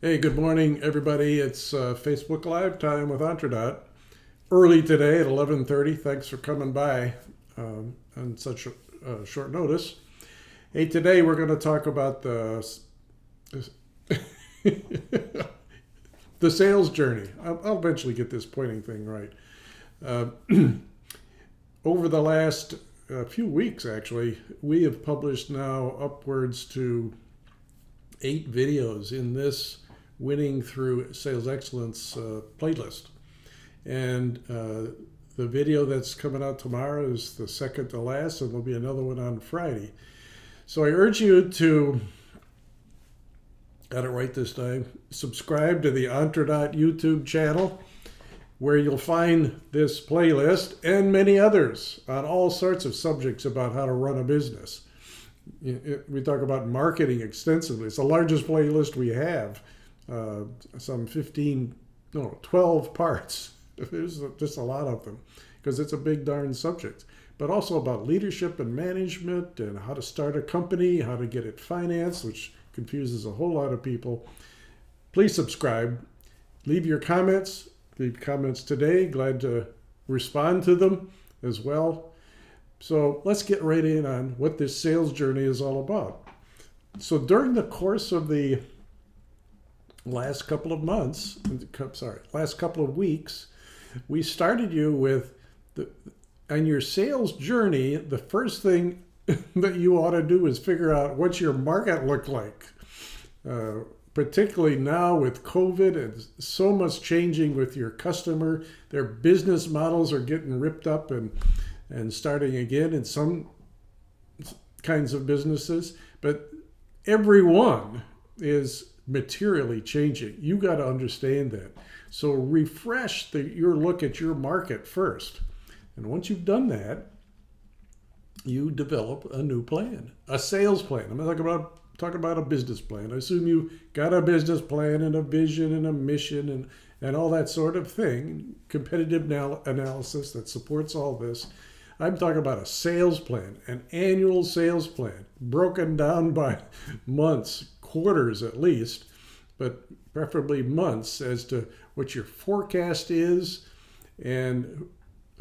Hey, good morning, everybody. It's Facebook Live time with Antradot. Early today at 11:30. Thanks for coming by on such short notice. Hey, today we're going to talk about the sales journey. I'll eventually get this pointing thing right. Uh, Over the last few weeks, actually, we have published now upwards to 8 videos in this Winning Through Sales Excellence playlist. And the video that's coming out tomorrow is the second to last, and there'll be another one on Friday. So I urge you to, got it right this time, subscribe to the Antradot YouTube channel, where you'll find this playlist and many others on all sorts of subjects about how to run a business. We talk about marketing extensively. It's the largest playlist we have, some 12 parts. There's just a lot of them because it's a big darn subject. But also about leadership and management and how to start a company, how to get it financed, which confuses a whole lot of people. Please subscribe. Leave your comments. Leave comments today. Glad to respond to them as well. So let's get right in on what this sales journey is all about. So during the course of the last couple of weeks, we started you with on your sales journey, the first thing that you ought to do is figure out what's your market look like. Particularly now with COVID and so much changing with your customer, their business models are getting ripped up and starting again in some kinds of businesses, but everyone is materially changing. You got to understand that. So refresh your look at your market first. And once you've done that, you develop a new plan, a sales plan. I'm not talking about a business plan. I assume you got a business plan and a vision and a mission and all that sort of thing, competitive analysis that supports all this. I'm talking about a sales plan, an annual sales plan, broken down by months, quarters at least, but preferably months, as to what your forecast is and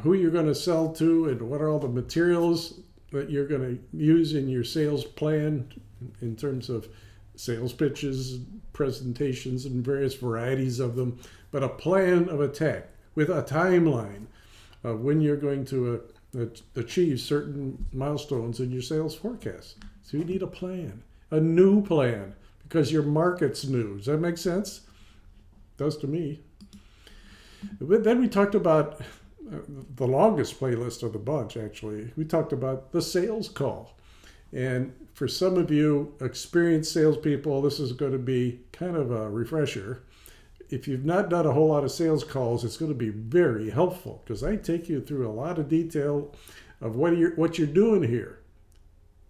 who you're going to sell to and what are all the materials that you're going to use in your sales plan in terms of sales pitches, presentations, and various varieties of them, but a plan of attack with a timeline of when you're going to achieve certain milestones in your sales forecast. So you need a plan, a new plan, because your market's new. Does that make sense? It does to me. But then we talked about the longest playlist of the bunch, actually. We talked about the sales call. And for some of you experienced salespeople, this is going to be kind of a refresher. If you've not done a whole lot of sales calls, it's going to be very helpful because I take you through a lot of detail of what you're doing here.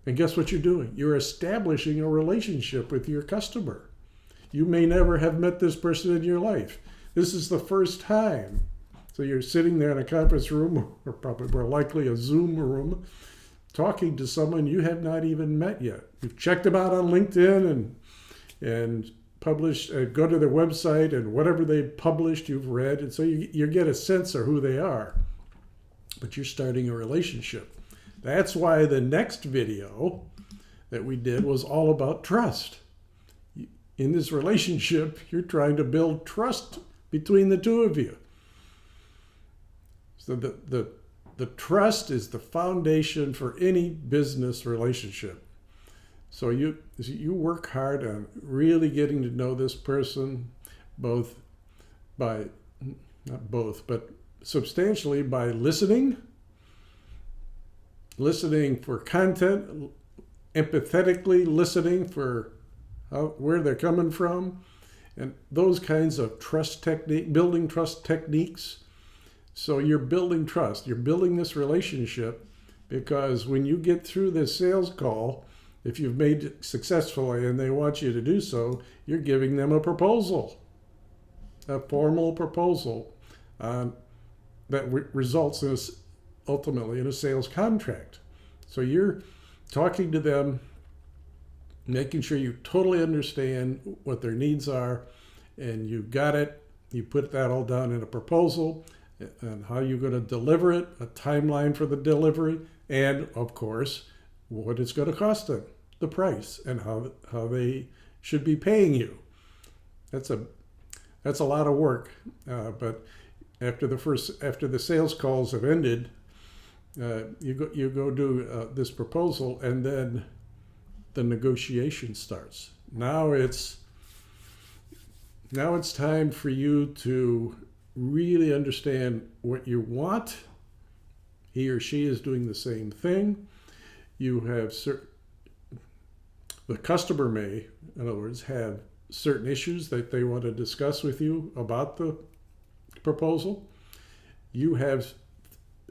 And guess what you're doing? You're establishing a relationship with your customer. You may never have met this person in your life. This is the first time. So you're sitting there in a conference room, or probably more likely a Zoom room, talking to someone you have not even met yet. You've checked them out on LinkedIn and published, go to their website, and whatever they published you've read, and so you get a sense of who they are. But you're starting a relationship. That's why the next video that we did was all about trust. In this relationship, you're trying to build trust between the two of you. So the trust is the foundation for any business relationship. So you work hard on really getting to know this person, but substantially by listening for content, empathetically listening for where they're coming from, and those kinds of building trust techniques. So you're building trust. You're building this relationship because when you get through this sales call, if you've made it successfully and they want you to do so, you're giving them a proposal, a formal proposal that results in ultimately in a sales contract. So you're talking to them, making sure you totally understand what their needs are, and you got it. You put that all down in a proposal and how you're going to deliver it, a timeline for the delivery, and of course, what it's going to cost them, the price, and how they should be paying you. That's a lot of work, but after the sales calls have ended, you go do this proposal, and then the negotiation starts. Now it's time for you to really understand what you want. He or she is doing the same thing. You have the customer may, in other words, have certain issues that they want to discuss with you about the proposal. You have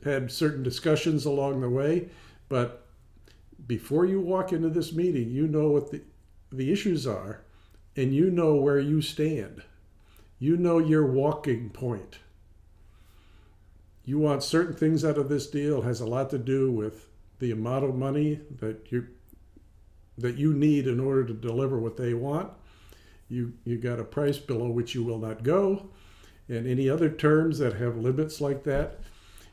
had certain discussions along the way, but before you walk into this meeting, you know what the issues are, and you know where you stand. You know your walking point. You want certain things out of this deal. It has a lot to do with the amount of money that you need in order to deliver what they want. You got a price below which you will not go, and any other terms that have limits like that.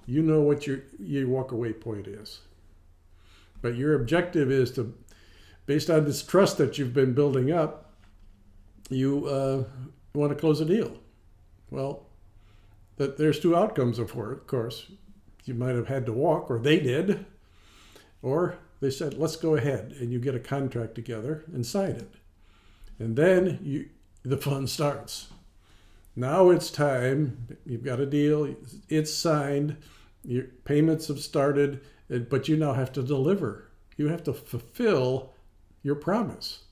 You know what your walk-away point is. But your objective is to, based on this trust that you've been building up, you want to close a deal. Well, there's two outcomes, of course. You might have had to walk, or they did, or they said, let's go ahead, and you get a contract together and sign it. And then the fun starts. Now it's time. You've got a deal. It's signed. Your payments have started, but you now have to deliver. You have to fulfill your promise.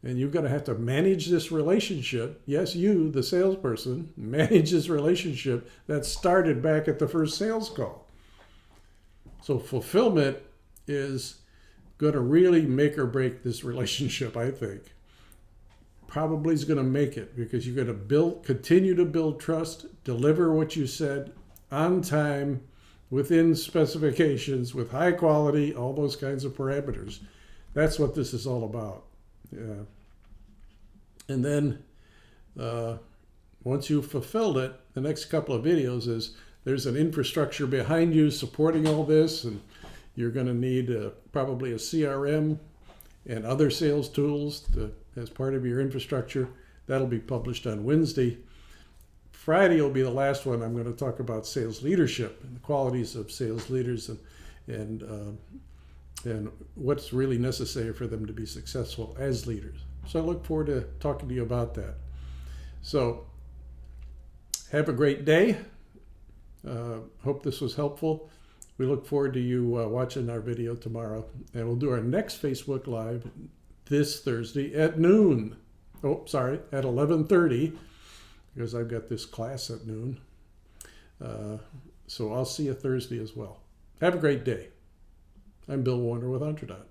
And you're going to have to manage this relationship. Yes, you, the salesperson, manage this relationship that started back at the first sales call. So fulfillment is going to really make or break this relationship, I think. Probably is going to make it, because you're going to continue to build trust, deliver what you said on time, within specifications, with high quality, all those kinds of parameters. That's what this is all about. Yeah. And then once you've fulfilled it, the next couple of videos is there's an infrastructure behind you supporting all this, and you're going to need probably a CRM and other sales tools as part of your infrastructure. That'll be published on Wednesday. Friday will be the last one. I'm going to talk about sales leadership and the qualities of sales leaders and what's really necessary for them to be successful as leaders. So I look forward to talking to you about that. So have a great day. Hope this was helpful. We look forward to you watching our video tomorrow. And we'll do our next Facebook Live this Thursday at noon. At 11:30, because I've got this class at noon. So I'll see you Thursday as well. Have a great day. I'm Bill Warner with Entredot.